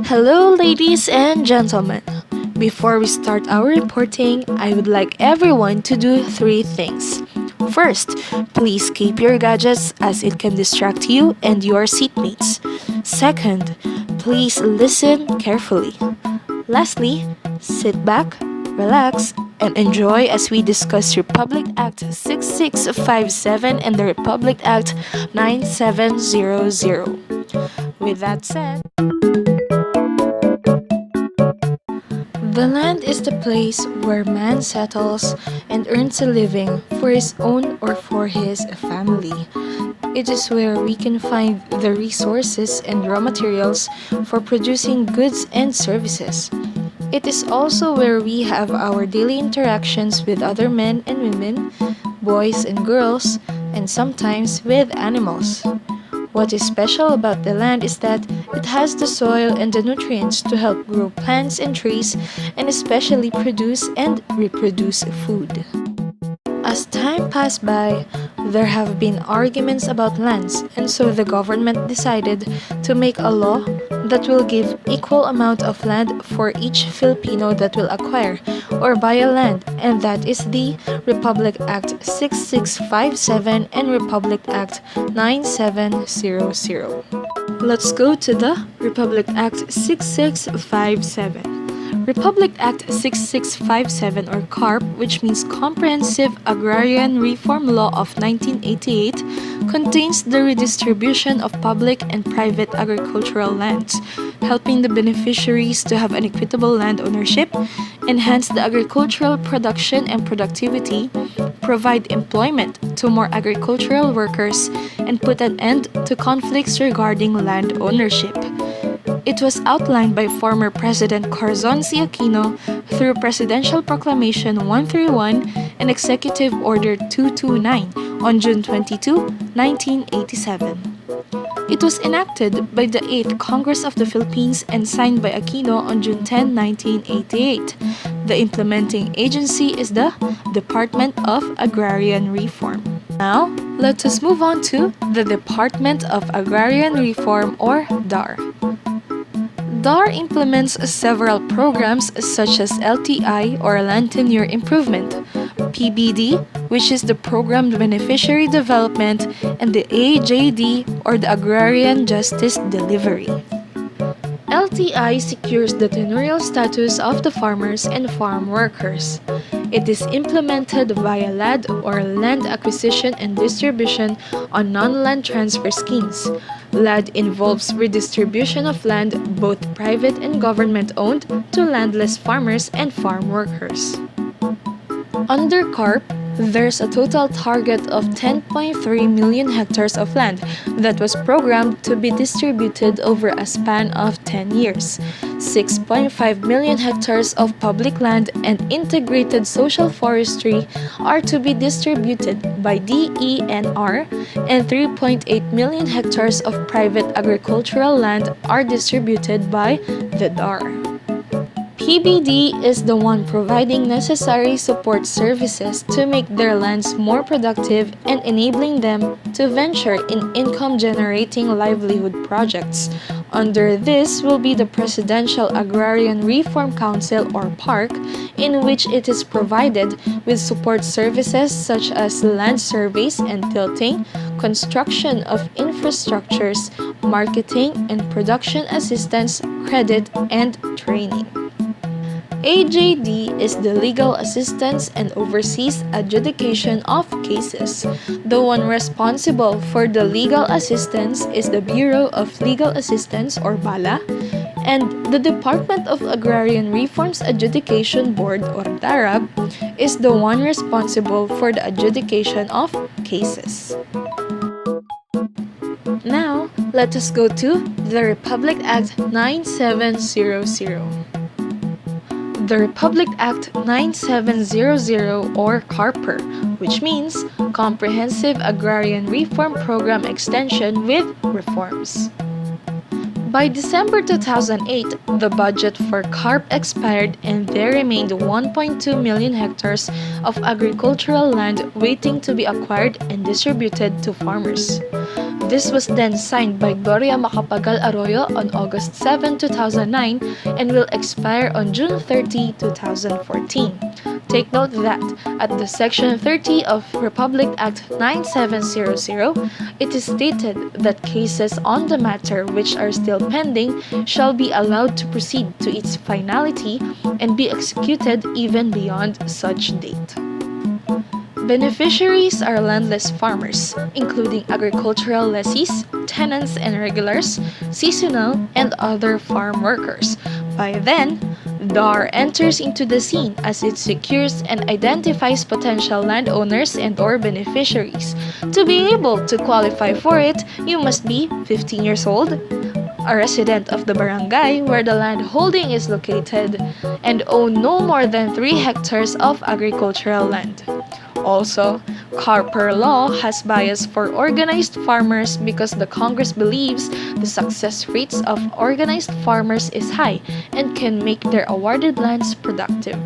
Hello, ladies and gentlemen. Before we start our reporting, I would like everyone to do three things. First, please keep your gadgets as it can distract you and your seatmates. Second, please listen carefully. Lastly, sit back, relax, and enjoy as we discuss Republic Act 6657 and the Republic Act 9700. With that said, the land is the place where man settles and earns a living for his own or for his family. It is where we can find the resources and raw materials for producing goods and services. It is also where we have our daily interactions with other men and women, boys and girls, and sometimes with animals. What is special about the land is that it has the soil and the nutrients to help grow plants and trees and especially produce and reproduce food. As time passed by, there have been arguments about lands, and so the government decided to make a law that will give equal amount of land for each Filipino that will acquire or buy a land, and that is the Republic Act 6657 and Republic Act 9700. Let's go to the Republic Act 6657. Republic Act 6657 or CARP, which means Comprehensive Agrarian Reform Law of 1988, contains the redistribution of public and private agricultural lands, helping the beneficiaries to have an equitable land ownership, enhance the agricultural production and productivity, provide employment to more agricultural workers, and put an end to conflicts regarding land ownership. It was outlined by former President Corazon C. Aquino through Presidential Proclamation 131 and Executive Order 229 on June 22, 1987. It was enacted by the 8th Congress of the Philippines and signed by Aquino on June 10, 1988. The implementing agency is the Department of Agrarian Reform. Now, let us move on to the Department of Agrarian Reform or DAR. DAR implements several programs such as LTI or Land Tenure Improvement, PBD, which is the Programmed Beneficiary Development, and the AJD or the Agrarian Justice Delivery. LTI secures the tenurial status of the farmers and farm workers. It is implemented via LAD or Land Acquisition and Distribution on non-land transfer schemes. LAD involves redistribution of land, both private and government-owned, to landless farmers and farm workers. Under CARP, there's a total target of 10.3 million hectares of land that was programmed to be distributed over a span of 10 years. 6.5 million hectares of public land and integrated social forestry are to be distributed by DENR, and 3.8 million hectares of private agricultural land are distributed by the DAR. PBD is the one providing necessary support services to make their lands more productive and enabling them to venture in income-generating livelihood projects. Under this will be the Presidential Agrarian Reform Council or PARC, in which it is provided with support services such as land surveys and tilting, construction of infrastructures, marketing and production assistance, credit, and training. AJD is the legal assistance and oversees adjudication of cases. The one responsible for the legal assistance is the Bureau of Legal Assistance or BALA, and the Department of Agrarian Reform's Adjudication Board or DARAB is the one responsible for the adjudication of cases. Now, let us go to the Republic Act 9700. The Republic Act 9700 or CARPER, which means Comprehensive Agrarian Reform Program Extension with Reforms. By December 2008, the budget for CARP expired and there remained 1.2 million hectares of agricultural land waiting to be acquired and distributed to farmers. This was then signed by Gloria Macapagal Arroyo on August 7, 2009 and will expire on June 30, 2014. Take note that at the Section 30 of Republic Act 9700, it is stated that cases on the matter which are still pending shall be allowed to proceed to its finality and be executed even beyond such date. Beneficiaries are landless farmers, including agricultural lessees, tenants and regulars, seasonal, and other farm workers. By then, DAR enters into the scene as it secures and identifies potential landowners and/or beneficiaries. To be able to qualify for it, you must be 15 years old, a resident of the barangay where the land holding is located, and own no more than 3 hectares of agricultural land. Also, Carper law has bias for organized farmers because the Congress believes the success rates of organized farmers is high and can make their awarded lands productive.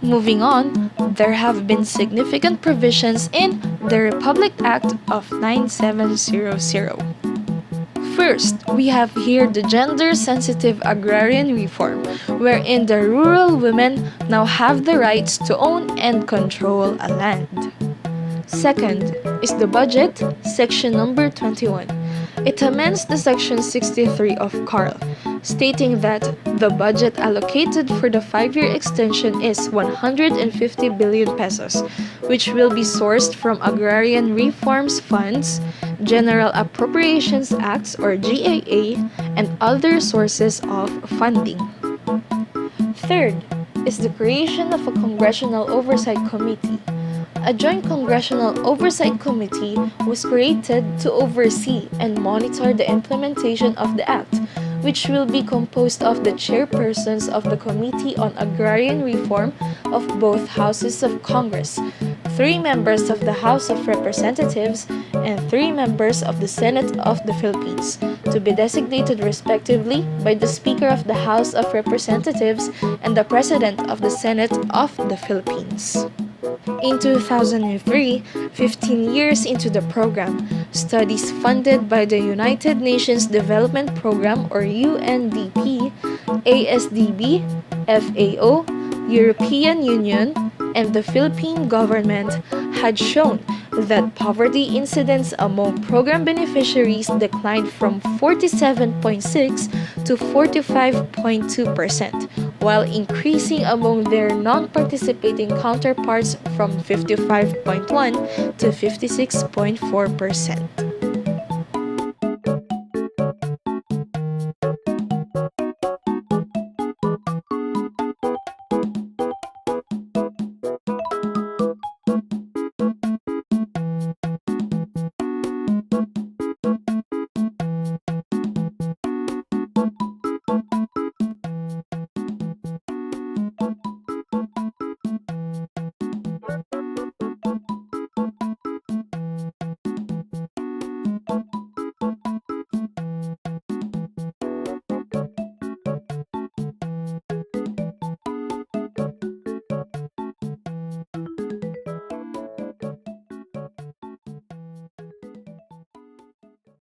Moving on, there have been significant provisions in the Republic Act of 9700. First, we have here the gender-sensitive agrarian reform, wherein the rural women now have the rights to own and control a land. Second is the budget, section number 21. It amends the section 63 of CARL, stating that the budget allocated for the 5-year extension is 150 billion pesos, which will be sourced from Agrarian Reforms Funds, General Appropriations Acts or GAA, and other sources of funding. Third is the creation of a Congressional Oversight Committee. A joint Congressional Oversight Committee was created to oversee and monitor the implementation of the Act, which will be composed of the chairpersons of the Committee on Agrarian Reform of both houses of Congress, 3 members of the House of Representatives, and 3 members of the Senate of the Philippines, to be designated respectively by the Speaker of the House of Representatives and the President of the Senate of the Philippines. In 2003, 15 years into the program, studies funded by the United Nations Development Program or UNDP, ASDB, FAO, European Union, and the Philippine government had shown that poverty incidence among program beneficiaries declined from 47.6 to 45.2%, while increasing among their non-participating counterparts from 55.1 to 56.4%.